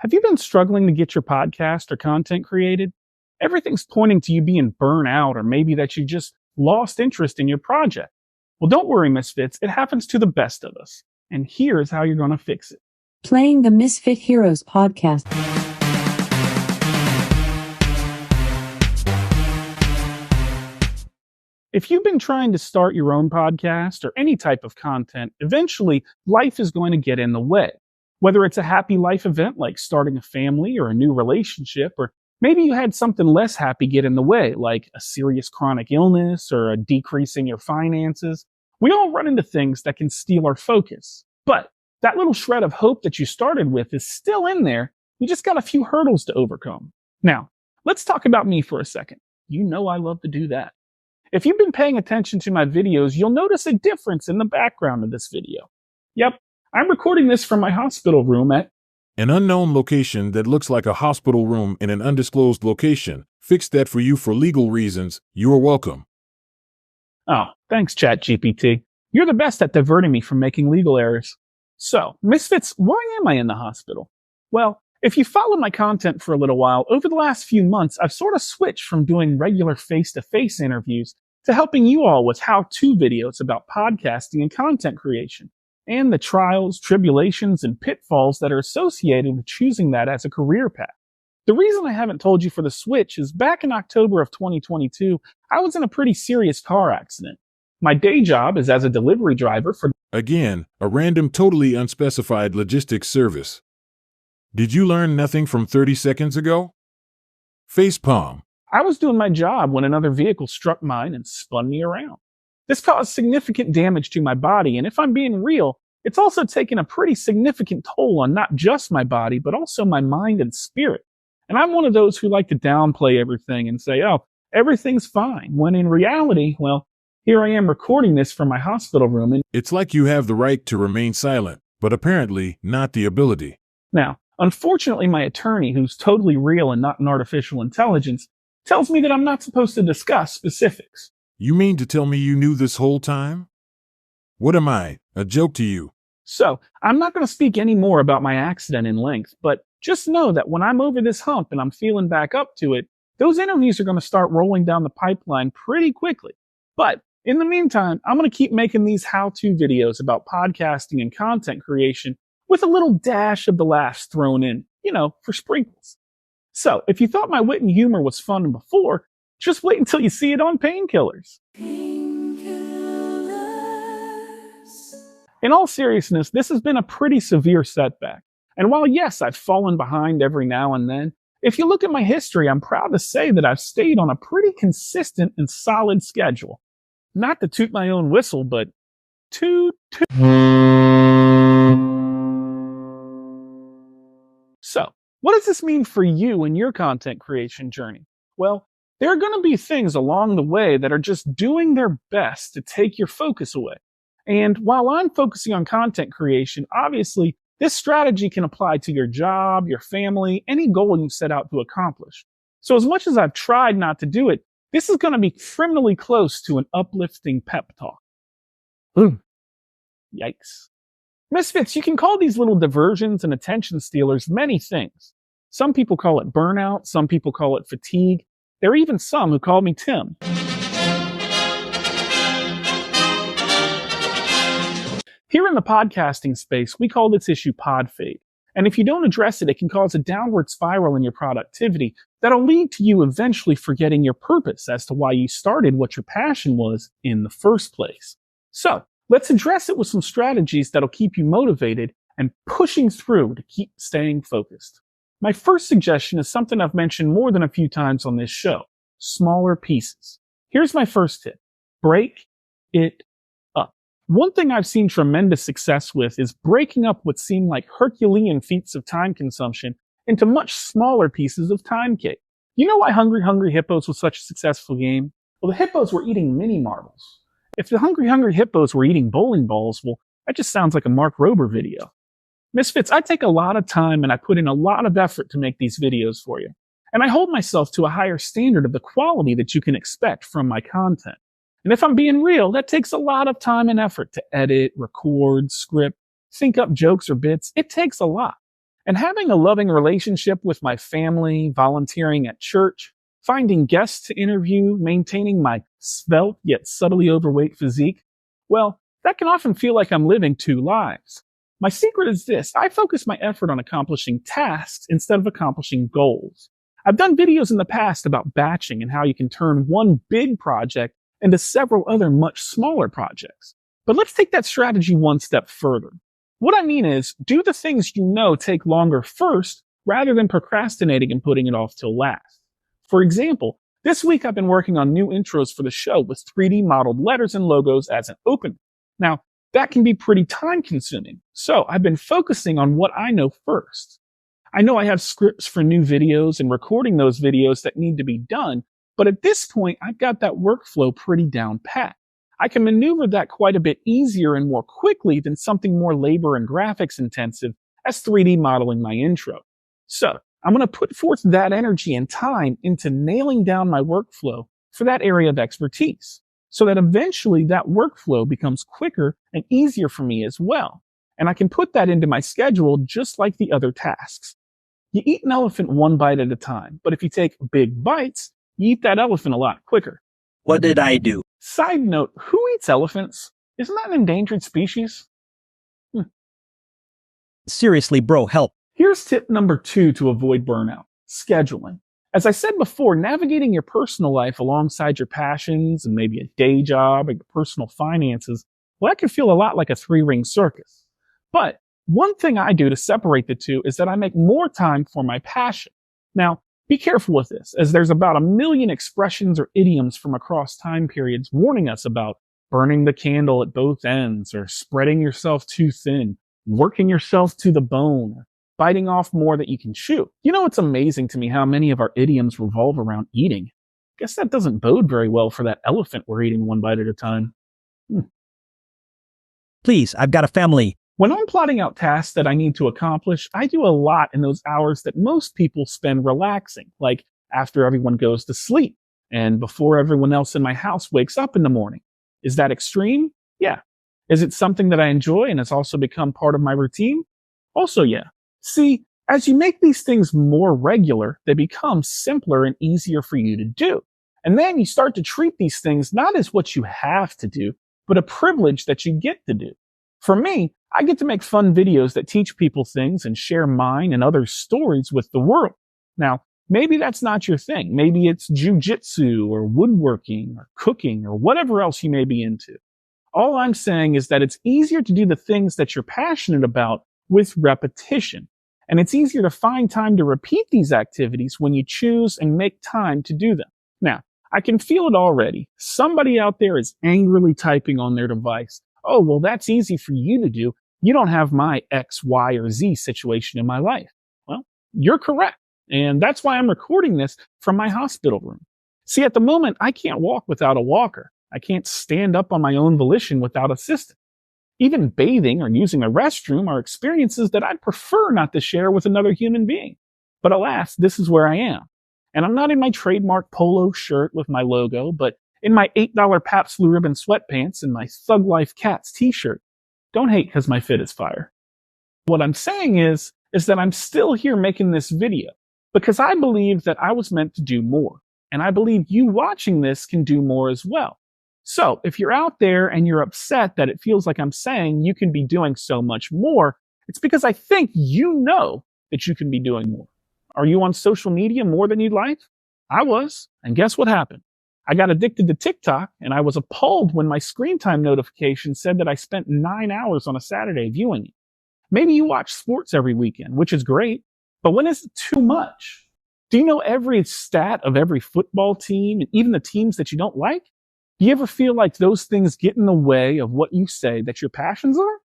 Have you been struggling to get your podcast or content created? Everything's pointing to you being burnt out, or maybe that you just lost interest in your project. Well, don't worry, Misfits. It happens to the best of us. And here's how you're going to fix it. Playing the Misfit Heroes Podcast. If you've been trying to start your own podcast or any type of content, eventually life is going to get in the way. Whether it's a happy life event like starting a family or a new relationship, or maybe you had something less happy get in the way, like a serious chronic illness or a decrease in your finances. We all run into things that can steal our focus. But that little shred of hope that you started with is still in there. You just got a few hurdles to overcome. Now, let's talk about me for a second. You know I love to do that. If you've been paying attention to my videos, you'll notice a difference in the background of this video. Yep, I'm recording this from my hospital room at an unknown location that looks like a hospital room in an undisclosed location. Fixed that for you for legal reasons. You are welcome. Oh, thanks, ChatGPT. You're the best at diverting me from making legal errors. So, Misfits, why am I in the hospital? Well, if you follow my content for a little while, over the last few months, I've sort of switched from doing regular face-to-face interviews to helping you all with how-to videos about podcasting and content creation, and the trials, tribulations, and pitfalls that are associated with choosing that as a career path. The reason I haven't told you for the switch is back in October of 2022, I was in a pretty serious car accident. My day job is as a delivery driver for, again, a random, totally unspecified logistics service. Did you learn nothing from 30 seconds ago? Facepalm. I was doing my job when another vehicle struck mine and spun me around. This caused significant damage to my body, and if I'm being real, it's also taken a pretty significant toll on not just my body, but also my mind and spirit. And I'm one of those who like to downplay everything and say, oh, everything's fine, when in reality, well, here I am recording this from my hospital room. And it's like you have the right to remain silent, but apparently not the ability. Now, unfortunately, my attorney, who's totally real and not an artificial intelligence, tells me that I'm not supposed to discuss specifics. You mean to tell me you knew this whole time? What am I, a joke to you? So, I'm not going to speak any more about my accident in length, but just know that when I'm over this hump and I'm feeling back up to it, those interviews are going to start rolling down the pipeline pretty quickly. But in the meantime, I'm going to keep making these how-to videos about podcasting and content creation with a little dash of the laughs thrown in, for sprinkles. So, if you thought my wit and humor was fun before, just wait until you see it on Painkillers. In all seriousness, this has been a pretty severe setback. And while yes, I've fallen behind every now and then, if you look at my history, I'm proud to say that I've stayed on a pretty consistent and solid schedule. Not to toot my own whistle, but toot. So, what does this mean for you in your content creation journey? Well, there are going to be things along the way that are just doing their best to take your focus away. And while I'm focusing on content creation, obviously, this strategy can apply to your job, your family, any goal you set out to accomplish. So as much as I've tried not to do it, this is going to be criminally close to an uplifting pep talk. Ooh, yikes. Misfits, you can call these little diversions and attention stealers many things. Some people call it burnout, some people call it fatigue. There are even some who call me Tim. Here in the podcasting space, we call this issue podfade. And if you don't address it, it can cause a downward spiral in your productivity that'll lead to you eventually forgetting your purpose as to why you started what your passion was in the first place. So, let's address it with some strategies that'll keep you motivated and pushing through to keep staying focused. My first suggestion is something I've mentioned more than a few times on this show: smaller pieces. Here's my first tip: break it up. One thing I've seen tremendous success with is breaking up what seem like Herculean feats of time consumption into much smaller pieces of time cake. You know why Hungry Hungry Hippos was such a successful game? Well, the hippos were eating mini marbles. If the Hungry Hungry Hippos were eating bowling balls, well, that just sounds like a Mark Rober video. Misfits, I take a lot of time and I put in a lot of effort to make these videos for you. And I hold myself to a higher standard of the quality that you can expect from my content. And if I'm being real, that takes a lot of time and effort to edit, record, script, think up jokes or bits. It takes a lot. And having a loving relationship with my family, volunteering at church, finding guests to interview, maintaining my svelte yet subtly overweight physique, well, that can often feel like I'm living two lives. My secret is this: I focus my effort on accomplishing tasks instead of accomplishing goals. I've done videos in the past about batching and how you can turn one big project into several other much smaller projects. But let's take that strategy one step further. What I mean is, do the things you know take longer first rather than procrastinating and putting it off till last. For example, this week I've been working on new intros for the show with 3D modeled letters and logos as an opener. Now, that can be pretty time consuming, so I've been focusing on what I know first. I know I have scripts for new videos and recording those videos that need to be done, but at this point I've got that workflow pretty down pat. I can maneuver that quite a bit easier and more quickly than something more labor and graphics intensive as 3D modeling my intro. So I'm going to put forth that energy and time into nailing down my workflow for that area of expertise, so that eventually that workflow becomes quicker and easier for me as well. And I can put that into my schedule just like the other tasks. You eat an elephant one bite at a time, but if you take big bites, you eat that elephant a lot quicker. What did I do? Side note, who eats elephants? Isn't that an endangered species? Seriously, bro, help. Here's tip number 2 to avoid burnout: scheduling. As I said before, navigating your personal life alongside your passions and maybe a day job or your personal finances, well, that can feel a lot like a 3-ring circus. But one thing I do to separate the two is that I make more time for my passion. Now, be careful with this, as there's about 1 million expressions or idioms from across time periods warning us about burning the candle at both ends, or spreading yourself too thin, working yourself to the bone, or biting off more that you can chew. You know, it's amazing to me how many of our idioms revolve around eating. Guess that doesn't bode very well for that elephant we're eating one bite at a time. Please, I've got a family. When I'm plotting out tasks that I need to accomplish, I do a lot in those hours that most people spend relaxing, like after everyone goes to sleep and before everyone else in my house wakes up in the morning. Is that extreme? Yeah. Is it something that I enjoy and has also become part of my routine? Also, yeah. See, as you make these things more regular, they become simpler and easier for you to do. And then you start to treat these things not as what you have to do, but a privilege that you get to do. For me, I get to make fun videos that teach people things and share mine and others' stories with the world. Now, maybe that's not your thing. Maybe it's jujitsu or woodworking or cooking or whatever else you may be into. All I'm saying is that it's easier to do the things that you're passionate about with repetition. And it's easier to find time to repeat these activities when you choose and make time to do them. Now, I can feel it already. Somebody out there is angrily typing on their device. Oh, well, that's easy for you to do. You don't have my X, Y, or Z situation in my life. Well, you're correct. And that's why I'm recording this from my hospital room. See, at the moment, I can't walk without a walker. I can't stand up on my own volition without assistance. Even bathing or using a restroom are experiences that I'd prefer not to share with another human being. But alas, this is where I am. And I'm not in my trademark polo shirt with my logo, but in my $8 Pabst Blue Ribbon sweatpants and my Thug Life Cats t-shirt. Don't hate because my fit is fire. What I'm saying is that I'm still here making this video because I believe that I was meant to do more. And I believe you watching this can do more as well. So if you're out there and you're upset that it feels like I'm saying you can be doing so much more, it's because I think you know that you can be doing more. Are you on social media more than you'd like? I was. And guess what happened? I got addicted to TikTok, and I was appalled when my screen time notification said that I spent 9 hours on a Saturday viewing it. Maybe you watch sports every weekend, which is great, but when is it too much? Do you know every stat of every football team and even the teams that you don't like? Do you ever feel like those things get in the way of what you say that your passions are?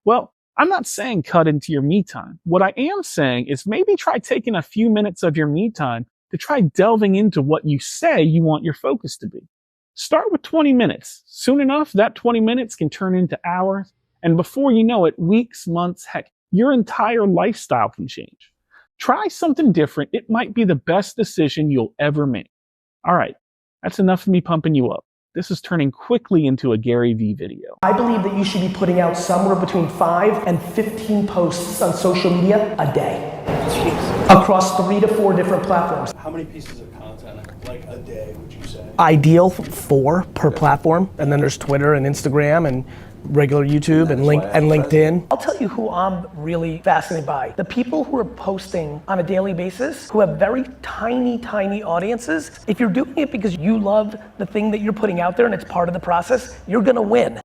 Well, I'm not saying cut into your me time. What I am saying is maybe try taking a few minutes of your me time to try delving into what you say you want your focus to be. Start with 20 minutes. Soon enough, that 20 minutes can turn into hours. And before you know it, weeks, months, heck, your entire lifestyle can change. Try something different. It might be the best decision you'll ever make. All right. That's enough of me pumping you up. this is turning quickly into a Gary Vee video. I believe that you should be putting out somewhere between 5 and 15 posts on social media a day. Jeez. Across 3 to 4 different platforms. How many pieces of content, like a day, would you say? Ideal 4 per platform, and then there's Twitter and Instagram and regular YouTube and LinkedIn. I'll tell you who I'm really fascinated by. The people who are posting on a daily basis, who have very tiny audiences. If you're doing it because you love the thing that you're putting out there and it's part of the process, you're gonna win.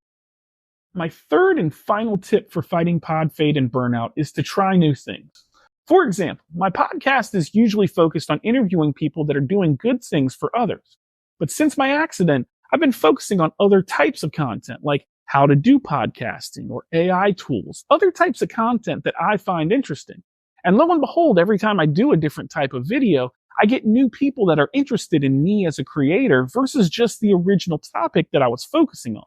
My third and final tip for fighting podfade and burnout is to try new things. For example, my podcast is usually focused on interviewing people that are doing good things for others. But since my accident, I've been focusing on other types of content, like how to do podcasting or AI tools, other types of content that I find interesting. And lo and behold, every time I do a different type of video, I get new people that are interested in me as a creator versus just the original topic that I was focusing on.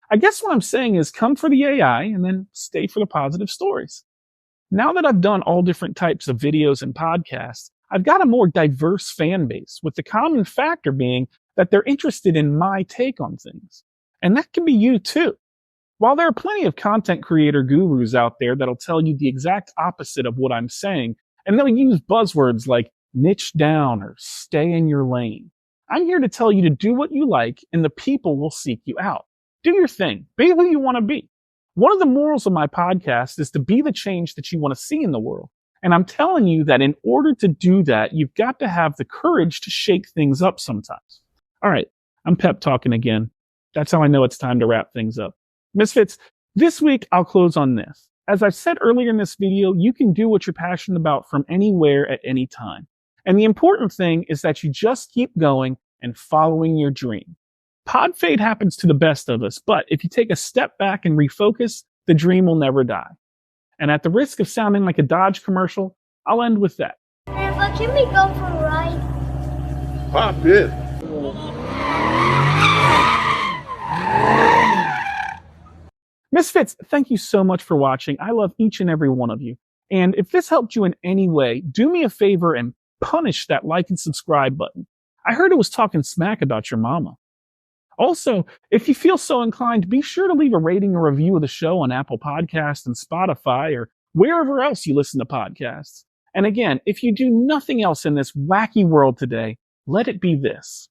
I guess what I'm saying is come for the AI and then stay for the positive stories. Now that I've done all different types of videos and podcasts, I've got a more diverse fan base, with the common factor being that they're interested in my take on things. And that can be you too. While there are plenty of content creator gurus out there that'll tell you the exact opposite of what I'm saying, and they'll use buzzwords like niche down or stay in your lane, I'm here to tell you to do what you like and the people will seek you out. Do your thing. Be who you want to be. One of the morals of my podcast is to be the change that you want to see in the world. And I'm telling you that in order to do that, you've got to have the courage to shake things up sometimes. All right, I'm pep talking again. That's how I know it's time to wrap things up. Misfits, this week I'll close on this. As I've said earlier in this video, you can do what you're passionate about from anywhere at any time. And the important thing is that you just keep going and following your dream. Podfade happens to the best of us, but if you take a step back and refocus, the dream will never die. And at the risk of sounding like a Dodge commercial, I'll end with that. Grandpa, can we go for a ride? Pop it. Misfits, thank you so much for watching. I love each and every one of you. And if this helped you in any way, do me a favor and punish that like and subscribe button. I heard it was talking smack about your mama. Also, if you feel so inclined, be sure to leave a rating or review of the show on Apple Podcasts and Spotify or wherever else you listen to podcasts. And again, if you do nothing else in this wacky world today, let it be this.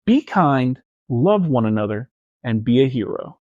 Be kind, love one another, and be a hero.